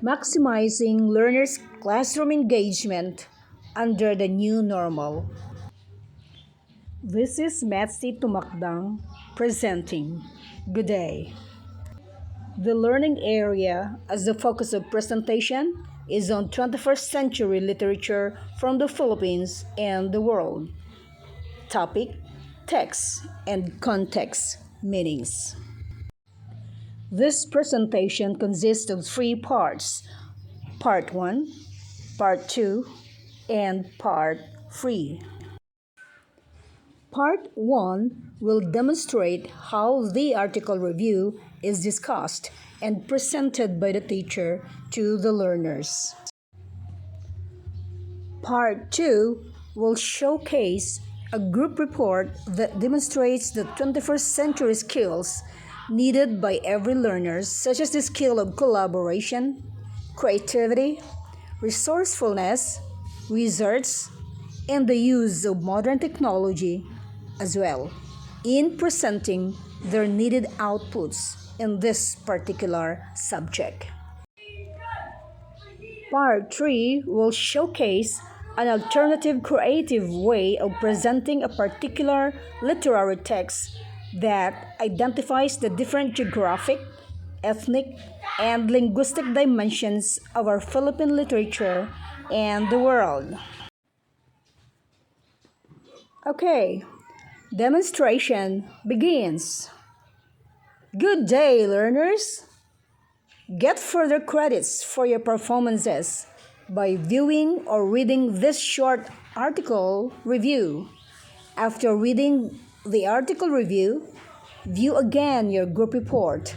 Maximizing learners' classroom engagement under the new normal. This is Metsi Tumakdang presenting. Good day. The learning area as the focus of presentation is on 21st century literature from the Philippines and the world. Topic, text, and context meanings. This presentation consists of three parts: Part 1, Part 2, and Part 3. Part 1 will demonstrate how the article review is discussed and presented by the teacher to the learners. Part 2 will showcase a group report that demonstrates the 21st century skills needed by every learner, such as the skill of collaboration, creativity, resourcefulness, research, and the use of modern technology as well in presenting their needed outputs in this particular subject. Part 3 will showcase an alternative creative way of presenting a particular literary text that identifies the different geographic, ethnic, and linguistic dimensions of our Philippine literature and the world. Okay, demonstration begins. Good day, learners! Get further credits for your performances by viewing or reading this short article review. After reading the article review, view again your group report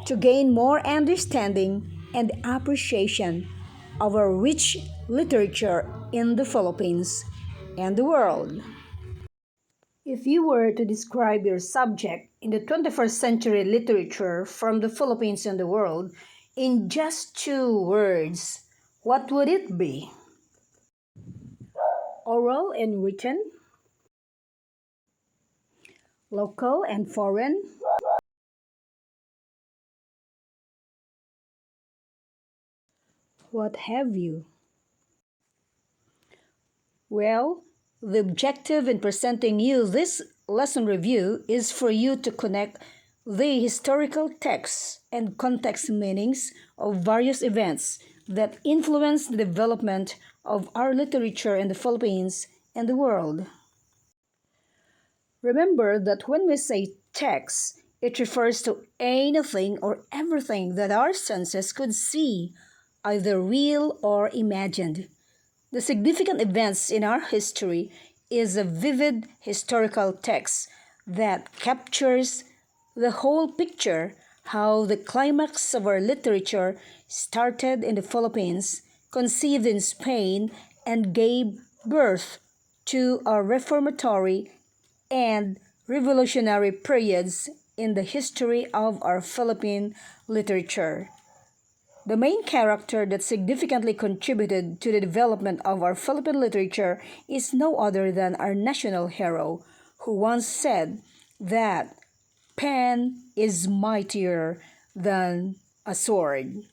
to gain more understanding and appreciation of our rich literature in the Philippines and the world. If you were to describe your subject in the 21st century literature from the Philippines and the world in just 2 words, what would it be? Oral and written, local and foreign, what have you? Well, the objective in presenting you this lesson review is for you to connect the historical texts and context meanings of various events that influence the development of our literature in the Philippines and the world. Remember that when we say text, it refers to anything or everything that our senses could see, either real or imagined. The significant events in our history is a vivid historical text that captures the whole picture, how the climax of our literature started in the Philippines, conceived in Spain, and gave birth to our reformatory and revolutionary periods in the history of our Philippine literature. The main character that significantly contributed to the development of our Philippine literature is no other than our national hero, who once said that pen is mightier than a sword.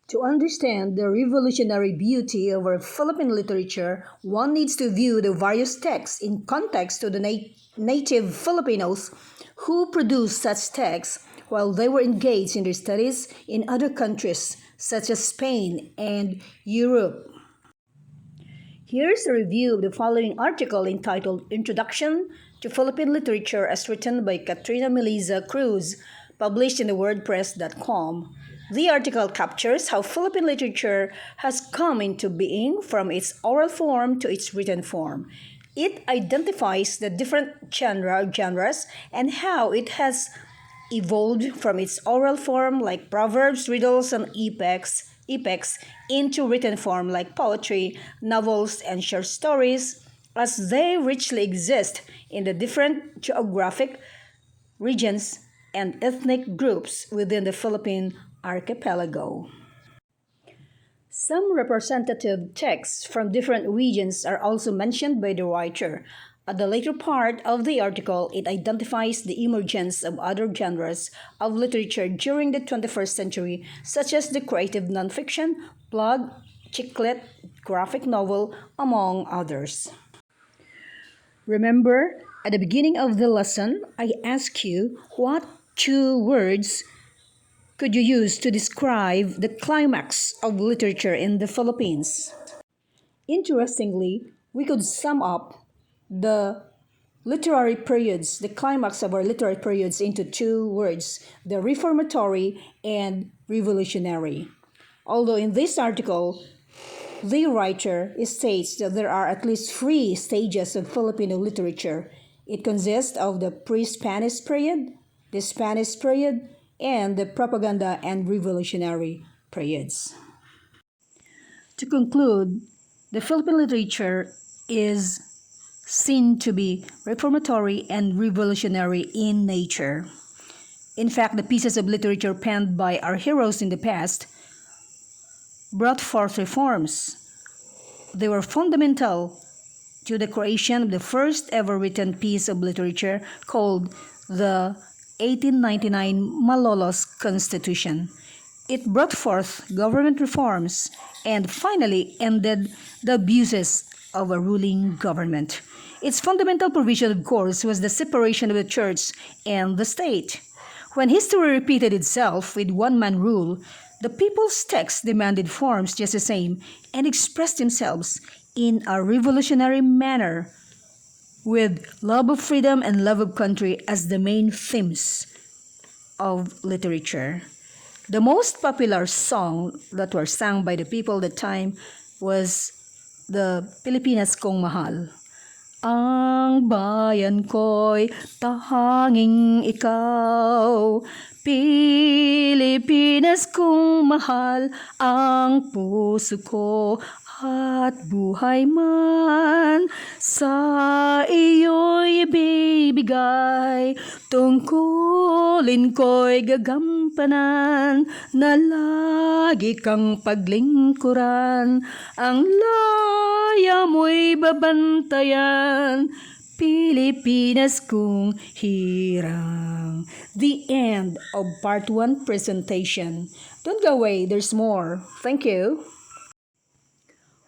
To understand the revolutionary beauty of our Philippine literature, one needs to view the various texts in context to the native Filipinos who produced such texts while they were engaged in their studies in other countries such as Spain and Europe. Here's a review of the following article entitled Introduction to Philippine Literature as written by Katrina Melisa Cruz, published in the WordPress.com. The article captures how Philippine literature has come into being from its oral form to its written form. It identifies the different genres and how it has evolved from its oral form like proverbs, riddles, and epics into written form like poetry, novels, and short stories, as they richly exist in the different geographic regions and ethnic groups within the Philippine archipelago. Some representative texts from different regions are also mentioned by the writer. At the later part of the article, it identifies the emergence of other genres of literature during the 21st century, such as the creative nonfiction, blog, chick-lit, graphic novel, among others. Remember, at the beginning of the lesson, I asked you what two words could you use to describe the climax of literature in the Philippines? Interestingly, we could sum up the literary periods, the climax of our literary periods, into two words: the reformatory and revolutionary. Although in this article, the writer states that there are at least three stages of Filipino literature. It consists of the pre-Spanish period, the Spanish period, and the propaganda and revolutionary periods. To conclude, the Philippine literature is seen to be reformatory and revolutionary in nature. In fact, the pieces of literature penned by our heroes in the past brought forth reforms. They were fundamental to the creation of the first ever written piece of literature called the 1899 Malolos Constitution. It brought forth government reforms and finally ended the abuses of a ruling government. Its fundamental provision, of course, was the separation of the church and the state. When history repeated itself with one-man rule, the people's text demanded forms just the same and expressed themselves in a revolutionary manner, with love of freedom and love of country as the main themes of literature. The most popular song that were sung by the people at the time was the Pilipinas Kong Mahal. Ang bayan ko'y tanging ikaw, Pilipinas kong mahal, ang puso ko at buhay man sa iyo'y ibibigay. Tungkulin ko'y gagampanan na lagi kang paglingkuran. Ang laya mo'y babantayan, Pilipinas kong hirang. The end of part 1 presentation. Don't go away, there's more. Thank you.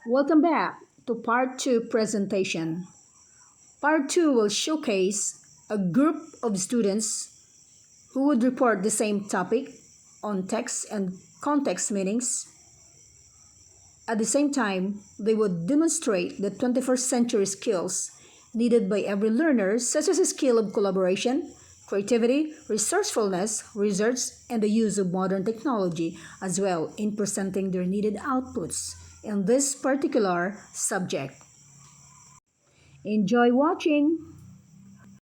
Welcome back to part 2 presentation. Part 2 will showcase a group of students who would report the same topic on text and context meanings. At the same time, they would demonstrate the 21st century skills needed by every learner, such as the skill of collaboration, creativity, resourcefulness, research, and the use of modern technology, as well in presenting their needed outputs in this particular subject. Enjoy watching!